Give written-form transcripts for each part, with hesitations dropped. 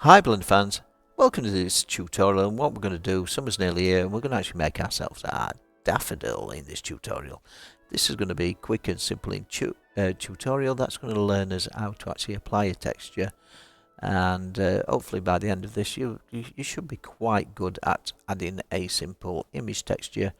Hi Blend fans, welcome to this tutorial, and what we're going to do, summer's nearly here and we're going to actually make ourselves a daffodil in this tutorial. This is going to be quick and simple in tutorial that's going to learn us how to actually apply a texture, and hopefully by the end of this you should be quite good at adding a simple image texture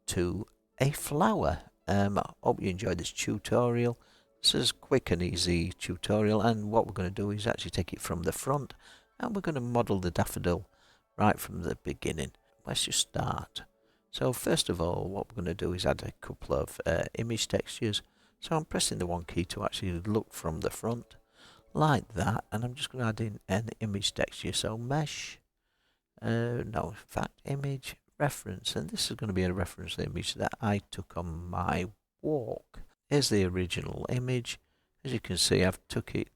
to a flower. I hope you enjoyed this tutorial. This is a quick and easy tutorial, and what we're going to do is actually take it from the front and we're going to model the daffodil right from the beginning. Let's just start. So first of all, what we're going to do is add a couple of image textures. So I'm pressing the 1 key to actually look from the front like that, and I'm just going to add in an image texture. So mesh, no, in fact image reference, and this is going to be a reference image that I took on my walk. Here's the original image. As you can see, I've took it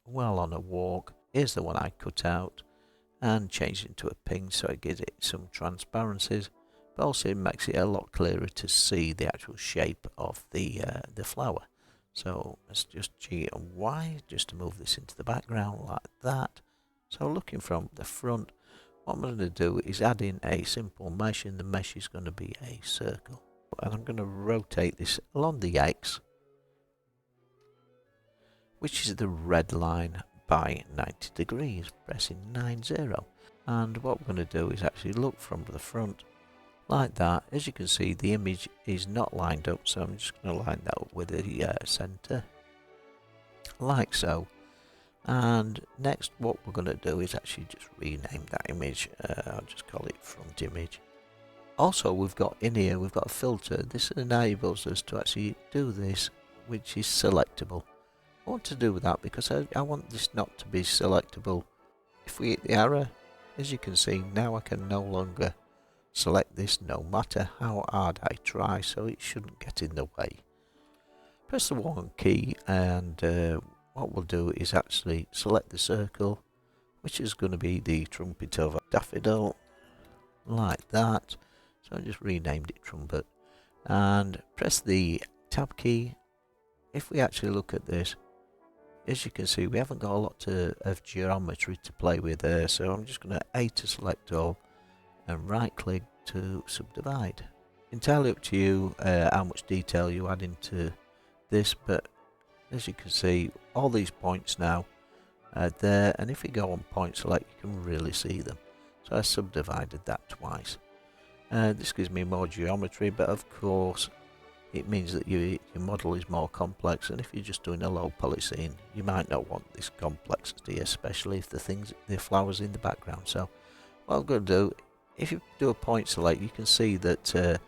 well on a walk. Here's the one I cut out and changed it into a pink so it gives it some transparencies, but also it makes it a lot clearer to see the actual shape of the flower. So let's just G and Y just to move this into the background like that. So looking from the front, what I'm going to do is add in a simple mesh, and the mesh is going to be a circle. And I'm going to rotate this along the X, which is the red line, by 90 degrees, pressing 90. And what we're going to do is actually look from the front like that. As you can see, the image is not lined up, so I'm just going to line that up with the center like so. And next what we're going to do is actually just rename that image. I'll just call it front image. Also, we've got in here, we've got a filter. This enables us to actually do this, which is selectable. I want to do that because I want this not to be selectable. If we hit the arrow, as you can see, now I can no longer select this no matter how hard I try, so it shouldn't get in the way. Press the 1 key, and what we'll do is actually select the circle, which is going to be the trumpet of a daffodil, like that. So I just renamed it trumpet, and press the tab key. If we actually look at this, as you can see, we haven't got a lot of geometry to play with there, so I'm just going to A to select all and right click to subdivide. Entirely up to you how much detail you add into this, but as you can see, all these points now are there, and if we go on point select, you can really see them. So I subdivided that twice. This gives me more geometry, but of course it means that your model is more complex, and if you're just doing a low poly scene, you might not want this complexity, especially if the flowers in the background. So what I'm going to do, if you do a point select, you can see that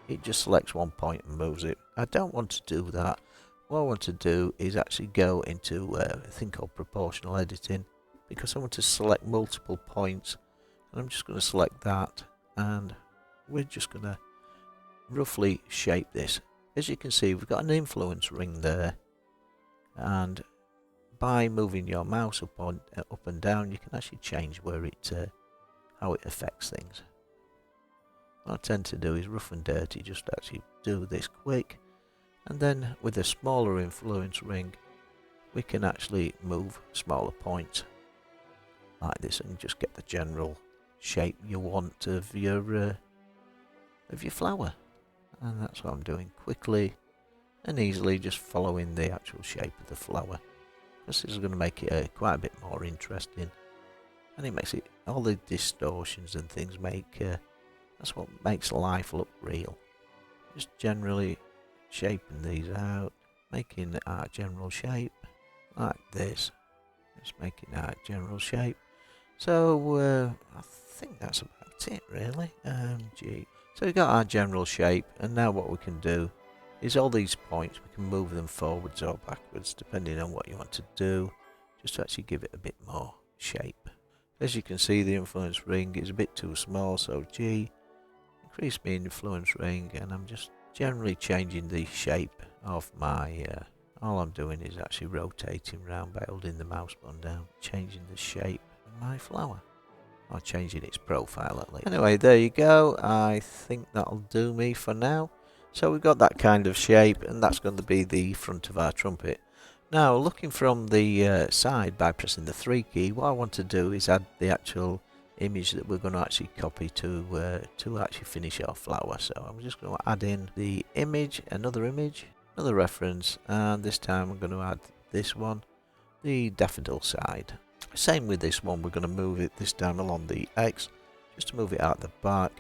it just selects one point and moves it. I don't want to do that. What I want to do is actually go into a thing called proportional editing, because I want to select multiple points, and I'm just going to select that, and we're just going to roughly shape this. As you can see, we've got an influence ring there, and by moving your mouse up and down, you can actually change where how it affects things. What I tend to do is rough and dirty, just actually do this quick, and then with a smaller influence ring, we can actually move smaller points like this and just get the general shape you want of your flower. And that's what I'm doing, quickly and easily, just following the actual shape of the flower. This is going to make it quite a bit more interesting, and it makes it, all the distortions and things that's what makes life look real. Just generally shaping these out, making our general shape like this, just making our general shape. So I think that's about it really. So we've got our general shape, and now what we can do is all these points, we can move them forwards or backwards depending on what you want to do, just to actually give it a bit more shape. As you can see, the influence ring is a bit too small, so G, increase my influence ring, and I'm just generally changing the shape of my, all I'm doing is actually rotating around by holding the mouse button down, changing the shape of my flower. Or changing its profile at least. Anyway, there you go. I think that'll do me for now. So we've got that kind of shape, and that's going to be the front of our trumpet. Now, looking from the side by pressing the 3 key, what I want to do is add the actual image that we're going to actually copy to actually finish our flower. So I'm just going to add in the image, another reference, and this time I'm going to add this one, the daffodil side. Same with this one, we're going to move it this time along the X, just to move it out the back,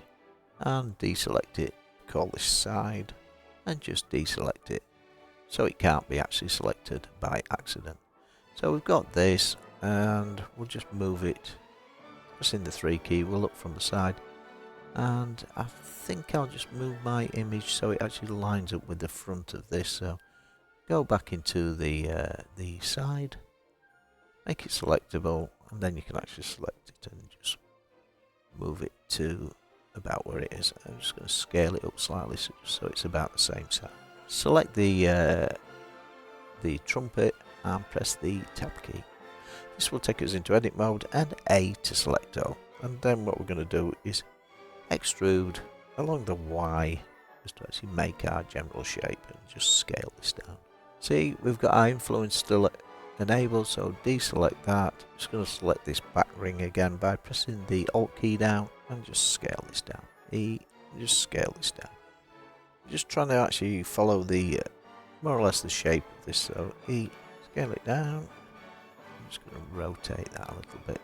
and deselect it, call this side, and just deselect it, so it can't be actually selected by accident. So we've got this, and we'll just move it, pressing the 3 key, we'll look from the side, and I think I'll just move my image so it actually lines up with the front of this. So go back into the side, make it selectable, and then you can actually select it and just move it to about where it is. I'm just going to scale it up slightly so it's about the same size. Select the trumpet and press the tab key. This will take us into edit mode and A to select all. And then what we're going to do is extrude along the Y just to actually make our general shape, and just scale this down. See, we've got our influence still enabled, so deselect that. Just going to select this back ring again by pressing the Alt key down and just scale this down. E, just scale this down. Just trying to actually follow the more or less the shape of this. So E, scale it down. I'm just going to rotate that a little bit.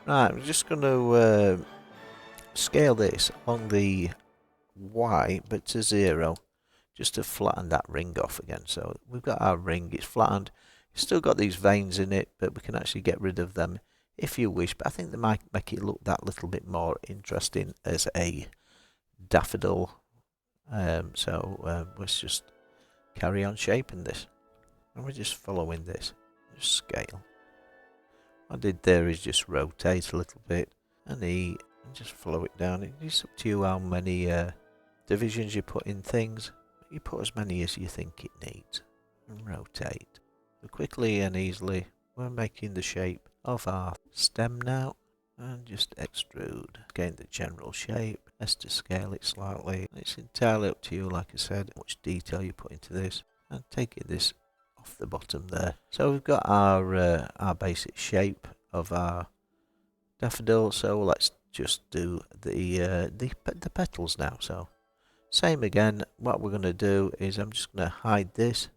Right, I'm just going to scale this on the Y, but to 0, just to flatten that ring off again. So we've got our ring, it's flattened. It's still got these veins in it, but we can actually get rid of them if you wish. But I think they might make it look that little bit more interesting as a daffodil. Let's just carry on shaping this. And we're just following this. Just scale. What I did there is just rotate a little bit and just follow it down. It's up to you how many divisions you put in things. You put as many as you think it needs. And rotate. So quickly and easily, we're making the shape of our stem now. And just extrude. Gain the general shape. Let's to scale it slightly. It's entirely up to you, like I said, how much detail you put into this. And taking this off the bottom there. So we've got our basic shape of our daffodil. So let's just do the petals now. So same again. What we're going to do is I'm just going to hide this.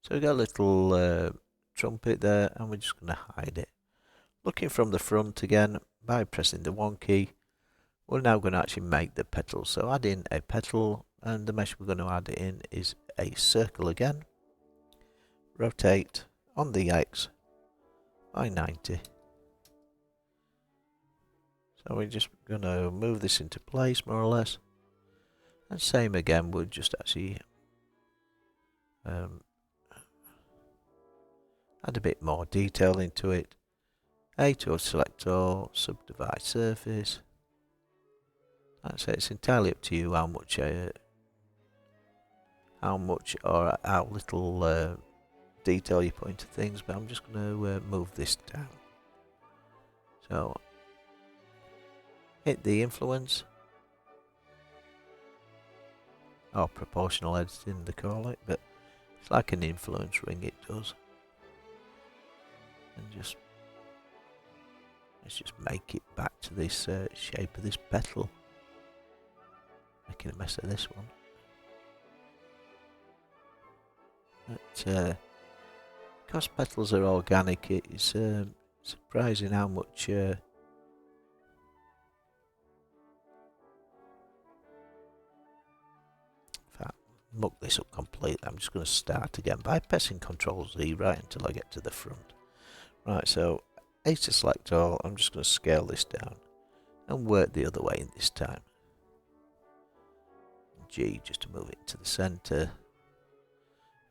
So we've got a little trumpet there, and we're just going to hide it. Looking from the front again by pressing the 1 key, we're now going to actually make the petals. So add in a petal, and the mesh we're going to add it in is a circle again. Rotate on the X by 90. So we're just going to move this into place more or less. And same again, we'll just actually add a bit more detail into it. A to select all, subdivide surface. Like I say, it's entirely up to you how much or how little detail you put into things, but I'm just going to move this down. So hit the influence, or proportional editing they call it, but it's like an influence ring, it does. And let's just make it back to this shape of this petal. Making a mess of this one. But because petals are organic, it's surprising how much in fact, muck this up completely. I'm just going to start again by pressing Ctrl Z right until I get to the front. Right, so A to select all. I'm just going to scale this down and work the other way this time. G just to move it to the center,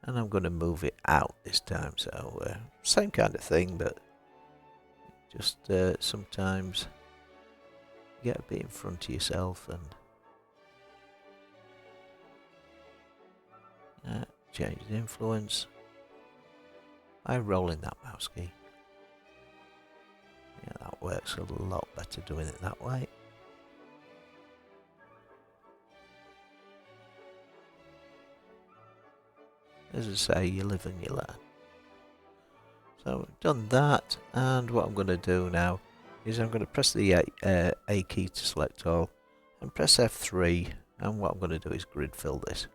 and I'm going to move it out this time. So same kind of thing, but just sometimes get a bit in front of yourself and change the influence by rolling that mouse key. Yeah, that works a lot better doing it that way. As I say, you live and you learn. So I've done that, and what I'm going to do now is I'm going to press the A key to select all and press F3, and what I'm going to do is grid fill this.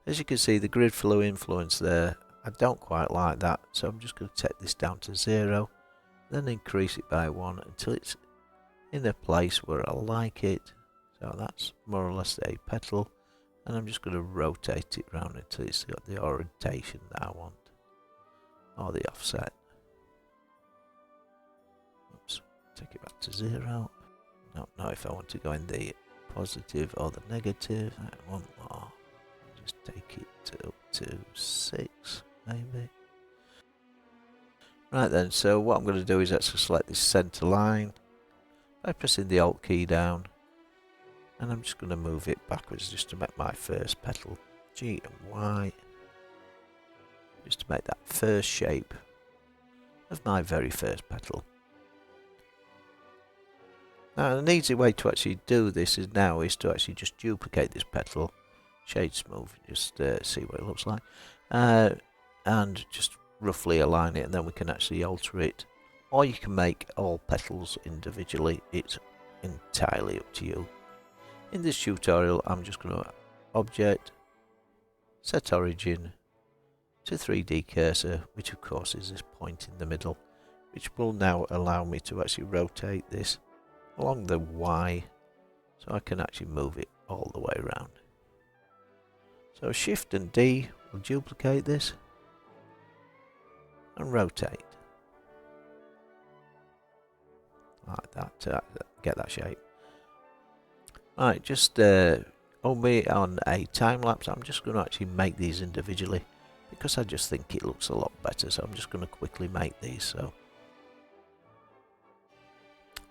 As you can see, the grid flow influence there, I don't quite like that, so I'm just going to take this down to 0, then increase it by 1 until it's in a place where I like it. So that's more or less a petal, and I'm just going to rotate it around until it's got the orientation that I want, or the offset. Oops, take it back to 0. Don't know if I want to go in the positive or the negative. One more. Just take it up to 6, maybe. Right then, so what I'm going to do is actually select this center line by pressing the Alt key down, and I'm just going to move it backwards just to make my first petal. G and Y, just to make that first shape of my very first petal. Now an easy way to actually do this is to actually just duplicate this petal, shade smooth, just see what it looks like, and just roughly align it, and then we can actually alter it, or you can make all petals individually. It's entirely up to you. In this tutorial I'm just going to object, set origin to 3D cursor, which of course is this point in the middle, which will now allow me to actually rotate this along the Y, so I can actually move it all the way around. So Shift and D will duplicate this and rotate like that to get that shape. Right, just albeit on a time lapse, I'm just going to actually make these individually because I just think it looks a lot better. So I'm just going to quickly make these. So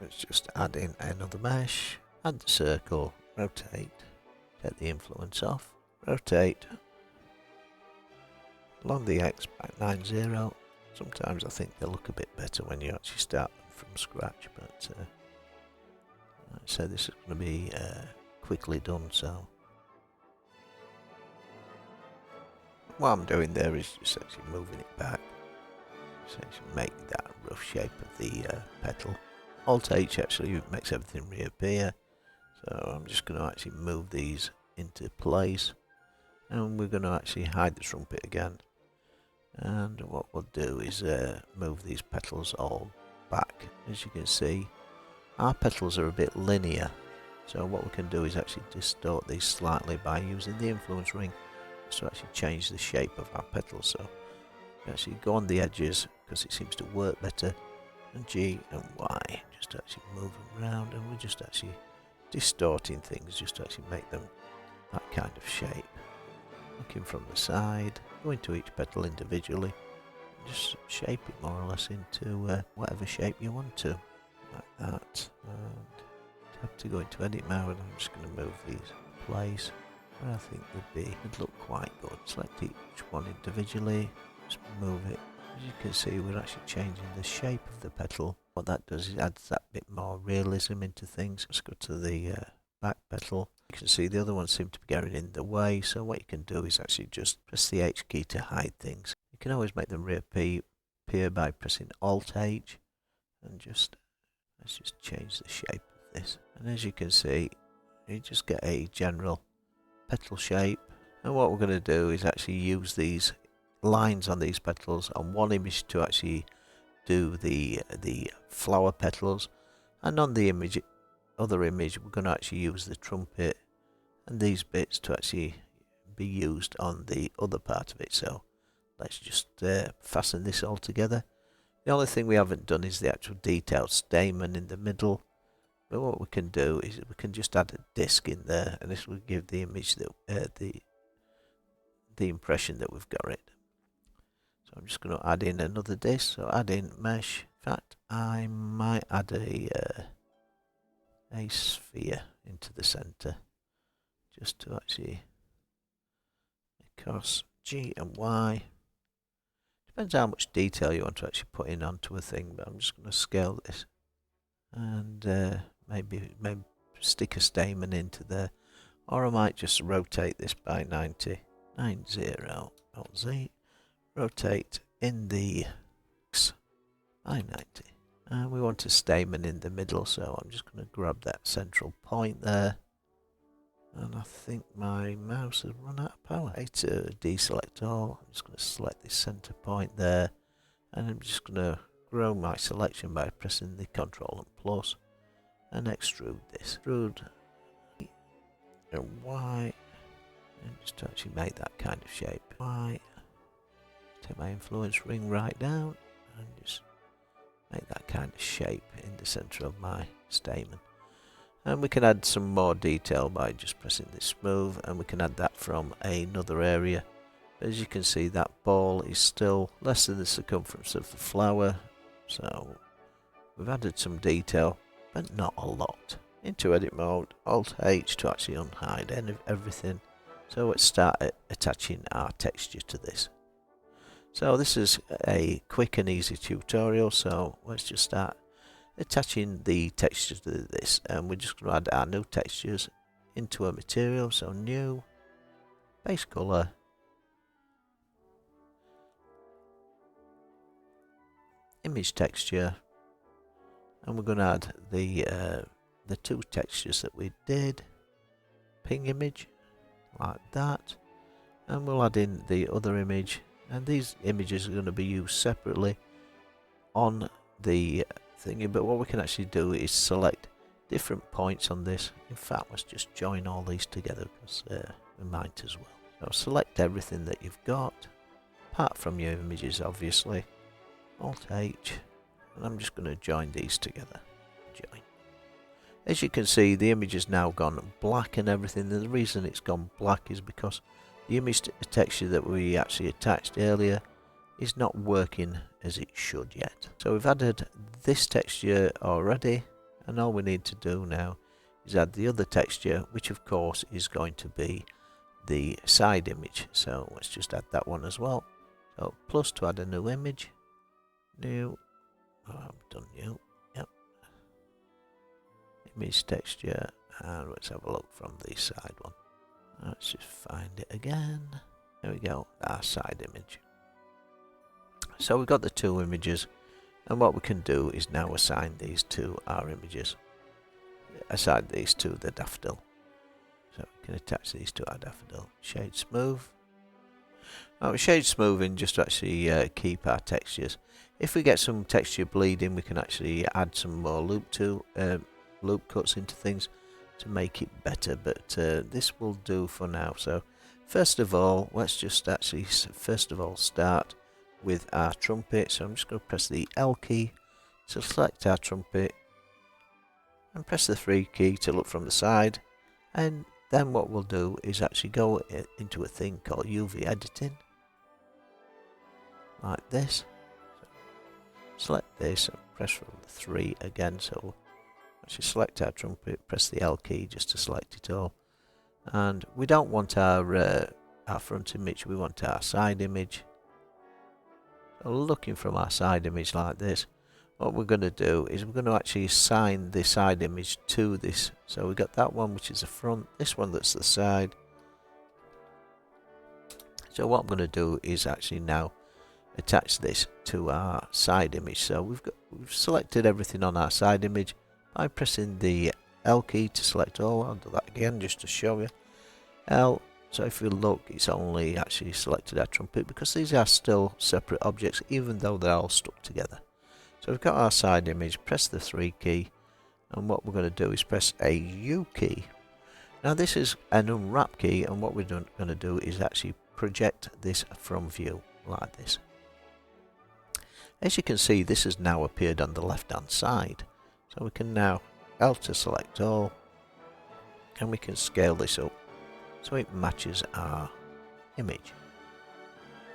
let's just add in another mesh, add the circle, rotate, take the influence off, rotate along the X by 90. Sometimes I think they look a bit better when you actually start them from scratch, but so this is going to be quickly done. So what I'm doing there is just actually moving it back, just actually make that rough shape of the petal. Alt H actually makes everything reappear, so I'm just going to actually move these into place, and we're going to actually hide the trumpet again, and what we'll do is move these petals all back. As you can see, our petals are a bit linear, so what we can do is actually distort these slightly by using the influence ring to actually change the shape of our petals. So we actually go on the edges because it seems to work better, and G and Y, just to actually move them around, and we're just actually distorting things just to actually make them that kind of shape. Looking from the side, go into each petal individually, and just shape it more or less into whatever shape you want to, like that. And have to go into edit mode, I'm just going to move these in place where I think they'd look quite good. Select each one individually, just move it. As you can see, we're actually changing the shape of the petal. What that does is adds that bit more realism into things. Let's go to the back petal. You can see the other ones seem to be getting in the way, so what you can do is actually just press the H key to hide things. You can always make them reappear by pressing Alt H, and let's just change the shape of this. And as you can see, you just get a general petal shape. And what we're going to do is actually use these lines on these petals on one image to actually do the flower petals, and on the other image we're going to actually use the trumpet and these bits to actually be used on the other part of it. So let's just fasten this all together. The only thing we haven't done is the actual detailed stamen in the middle, but what we can do is we can just add a disc in there, and this will give the image the impression that we've got it. So I'm just going to add in another disc, so add in mesh. In fact, I might add a sphere into the center, just to actually, because G and Y, depends how much detail you want to actually put in onto a thing, but I'm just going to scale this, and maybe stick a stamen into there, or I might just rotate this by 90, Alt Z, rotate in the by 90. And we want a stamen in the middle, so I'm just going to grab that central point there. And I think my mouse has run out of power. It's a deselect all. I'm just going to select this center point there. And I'm just going to grow my selection by pressing the Ctrl and plus. And extrude this. Extrude and Y. And just to actually make that kind of shape. Y. Take my influence ring right down. And just make that kind of shape in the center of my stamen. And we can add some more detail by just pressing this smooth, and we can add that from another area. As you can see, that ball is still less than the circumference of the flower, so we've added some detail, but not a lot. Into edit mode, Alt H to actually unhide everything. So let's start attaching our texture to this. So this is a quick and easy tutorial, so let's just start attaching the texture to this, and we're just going to add our new textures into a material. So new, base color, image texture, and we're going to add the two textures that we did, ping image, like that, and we'll add in the other image, and these images are going to be used separately on the thingy, but what we can actually do is select different points on this. In fact, let's just join all these together because we might as well. So select everything that you've got, apart from your images obviously, Alt H, and I'm just going to join these together. Join. As you can see, the image has now gone black and everything, and the reason it's gone black is because the image texture that we actually attached earlier is not working as it should yet. So we've added this texture already, and all we need to do now is add the other texture, which of course is going to be the side image. So let's just add that one as well. So plus to add a new image, new, I've done new, yep, image texture, and let's have a look from the side one. Let's just find it again. There we go, our side image. So we've got the two images, and what we can do is now assign these to our images. Assign these to the daffodil. So we can attach these to our daffodil. Shade smooth. Now shade smoothing just to actually keep our textures. If we get some texture bleeding, we can actually add some more loop cuts into things to make it better, but this will do for now. So first of all, let's just actually start with our trumpet. So I'm just going to press the L key to select our trumpet and press the 3 key to look from the side, and then what we'll do is actually go into a thing called UV editing, like this. So select this and press from the 3 again, so actually select our trumpet, press the L key just to select it all, and we don't want our front image, we want our side image. Looking from our side image like this, what we're going to do is we're going to actually assign the side image to this. So we've got that one which is the front, this one that's the side. So what I'm going to do is actually now attach this to our side image. So we've selected everything on our side image by pressing the L key to select all. I'll do that again just to show you. L. So if you look, it's only actually selected our trumpet because these are still separate objects even though they're all stuck together. So we've got our side image, press the 3 key, and what we're going to do is press a U key. Now this is an unwrap key, and what we're going to do is actually project this from view like this. As you can see, this has now appeared on the left hand side. So we can now L to select all, and we can scale this up so it matches our image.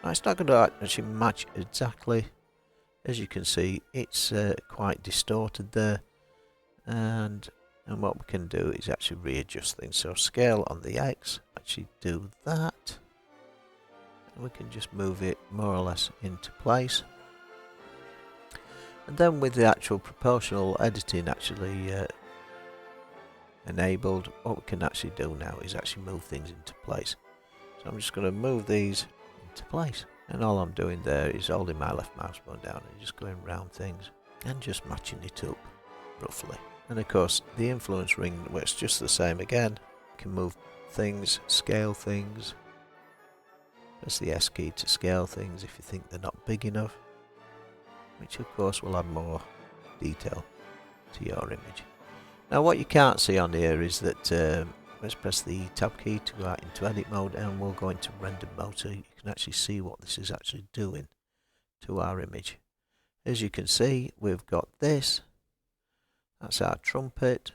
Now it's not going to actually match exactly. As you can see, it's quite distorted there, and what we can do is actually readjust things. So scale on the X, actually do that, and we can just move it more or less into place. And then with the actual proportional editing actually enabled, what we can actually do now is actually move things into place. So I'm just going to move these into place. And all I'm doing there is holding my left mouse button down and just going around things and just matching it up roughly. And of course the influence ring works just the same again. You can move things, scale things. Press the S key to scale things if you think they're not big enough, which of course will add more detail to your image. Now what you can't see on here is that let's press the tab key to go out into edit mode and we'll go into render mode so you can actually see what this is actually doing to our image. As you can see, we've got this, that's our trumpet,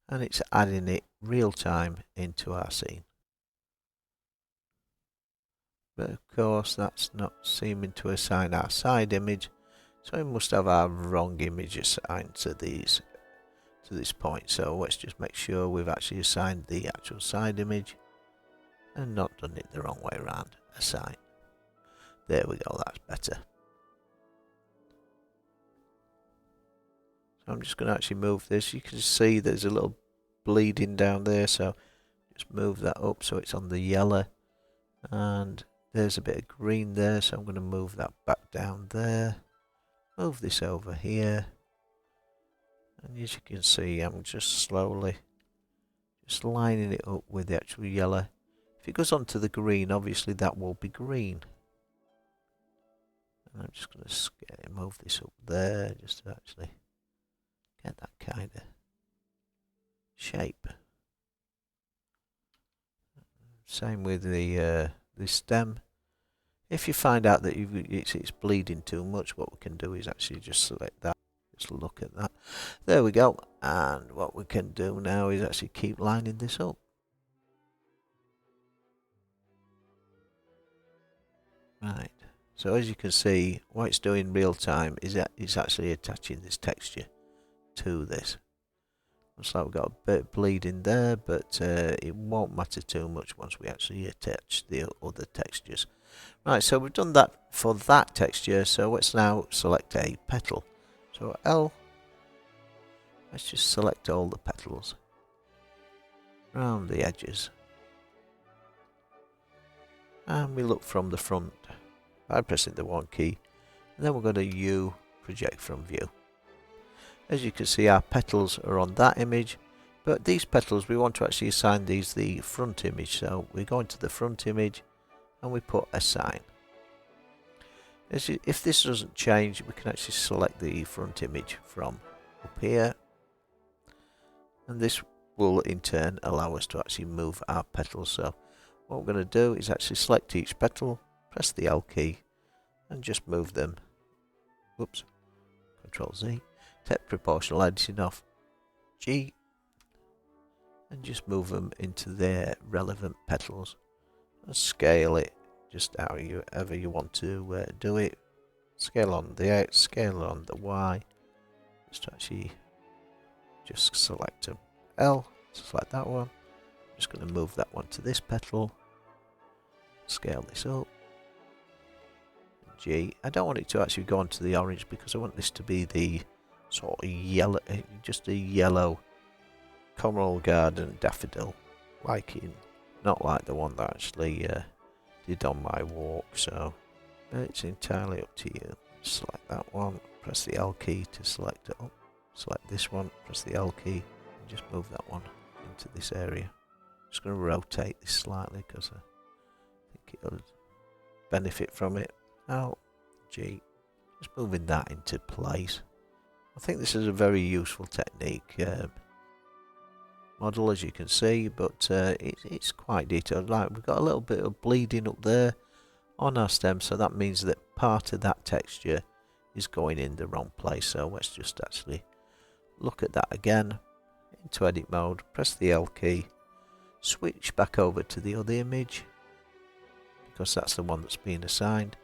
and it's adding it real time into our scene. But of course that's not seeming to assign our side image, so we must have our wrong image assigned to this point. So let's just make sure we've actually assigned the actual side image and not done it the wrong way around. Assign. There we go, that's better. So I'm just going to actually move this. You can see there's a little bleeding down there, so just move that up so it's on the yellow, and there's a bit of green there, so I'm going to move that back down there. Move this over here, and as you can see I'm just slowly just lining it up with the actual yellow. If it goes onto the green, obviously that will be green. And I'm just going to move this up there just to actually get that kind of shape. Same with the stem. If you find out that it's bleeding too much, what we can do is actually just select that. Just look at that. There we go. And what we can do now is actually keep lining this up. Right. So as you can see, what it's doing real time is that it's actually attaching this texture to this. Looks like we've got a bit of bleeding there, but it won't matter too much once we actually attach the other textures. Right, so we've done that for that texture, so let's now select a petal. So L, let's just select all the petals around the edges. And we look from the front by pressing the 1 key, and then we're going to U, project from view. As you can see, our petals are on that image, but these petals, we want to actually assign these the front image, so we go into the front image and we put assign. If this doesn't change, we can actually select the front image from up here, and this will in turn allow us to actually move our petals. So what we're going to do is actually select each petal, press the L key, and just move them. Whoops, Control Z. Take proportional editing off, G, and just move them into their relevant petals and scale it just however you want to do it. Scale on the X, scale on the Y, just to actually just select them. L, select that one. I'm just going to move that one to this petal, scale this up. G, I don't want it to actually go onto the orange because I want this to be the sort of yellow, just a yellow Coral Garden daffodil, not like the one that actually did on my walk. So it's entirely up to you. Select that one, press the L key to select it up. Select this one, press the L key, and just move that one into this area. Just going to rotate this slightly because I think it'll benefit from it. L, G, just moving that into place. I think this is a very useful technique model, as you can see, but it's quite detailed. Like, we've got a little bit of bleeding up there on our stem, so that means that part of that texture is going in the wrong place. So let's just actually look at that again. Into edit mode, press the L key, switch back over to the other image because that's the one that's been assigned,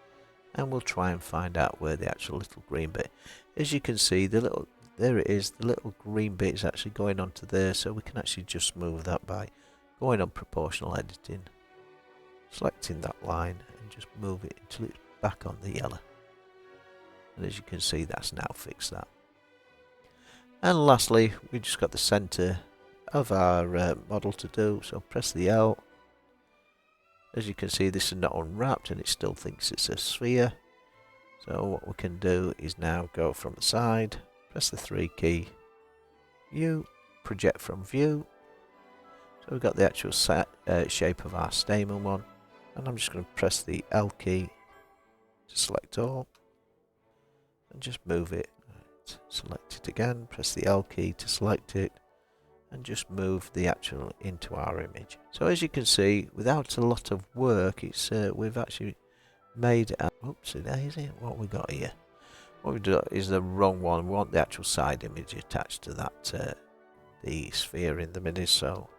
and we'll try and find out where the actual little green bit. As you can see, there it is, the little green bit is actually going onto there, so we can actually just move that by going on proportional editing, selecting that line and just move it until it's back on the yellow. And as you can see, that's now fixed that. And lastly, we just got the center of our model to do, so press the L, As you can see, this is not unwrapped and it still thinks it's a sphere. So what we can do is now go from the side, press the 3 key, view, project from view. So we've got the actual shape of our stamen one, and I'm just going to press the L key to select all and just move it. Right, select it again, press the L key to select it, and just move the actual into our image. So as you can see, without a lot of work, it's we've actually made a oopsie daisy. What we got here? What we do is the wrong one. We want the actual side image attached to that the sphere in the middle. So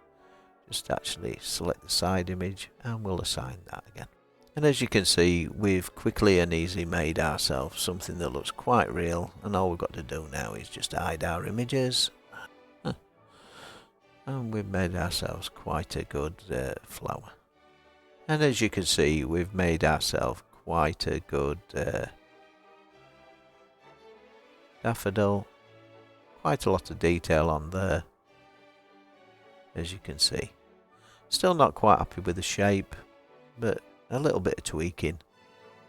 just actually select the side image and we'll assign that again. And as you can see, we've quickly and easily made ourselves something that looks quite real, and all we've got to do now is just hide our images. And we've made ourselves quite a good flower. And as you can see, we've made ourselves quite a good daffodil. Quite a lot of detail on there, as you can see. Still not quite happy with the shape, but a little bit of tweaking,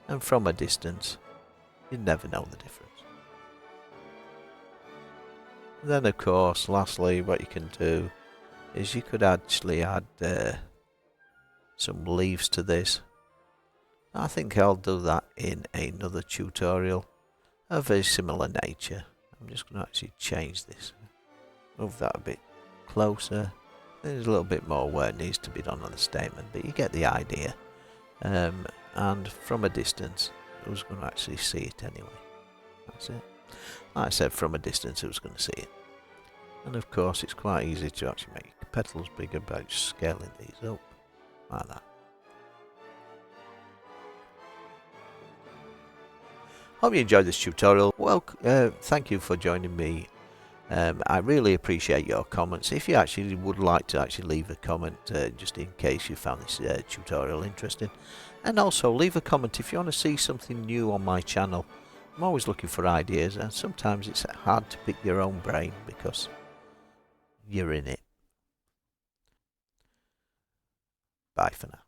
and from a distance, you'd never know the difference. And then of course, lastly, what you can do is you could actually add some leaves to this. I think I'll do that in another tutorial of a similar nature. I'm just going to actually change this, move that a bit closer. There's a little bit more where it needs to be done on the statement, but you get the idea. And from a distance, I was going to actually see it anyway. That's it. Like I said, from a distance, I was going to see it. And of course, it's quite easy to actually make petals bigger by just scaling these up like that. Hope you enjoyed this tutorial. Well, thank you for joining me. I really appreciate your comments. If you actually would like to actually leave a comment, just in case you found this tutorial interesting, and also leave a comment if you want to see something new on my channel. I'm always looking for ideas, and sometimes it's hard to pick your own brain because you're in it. Bye for now.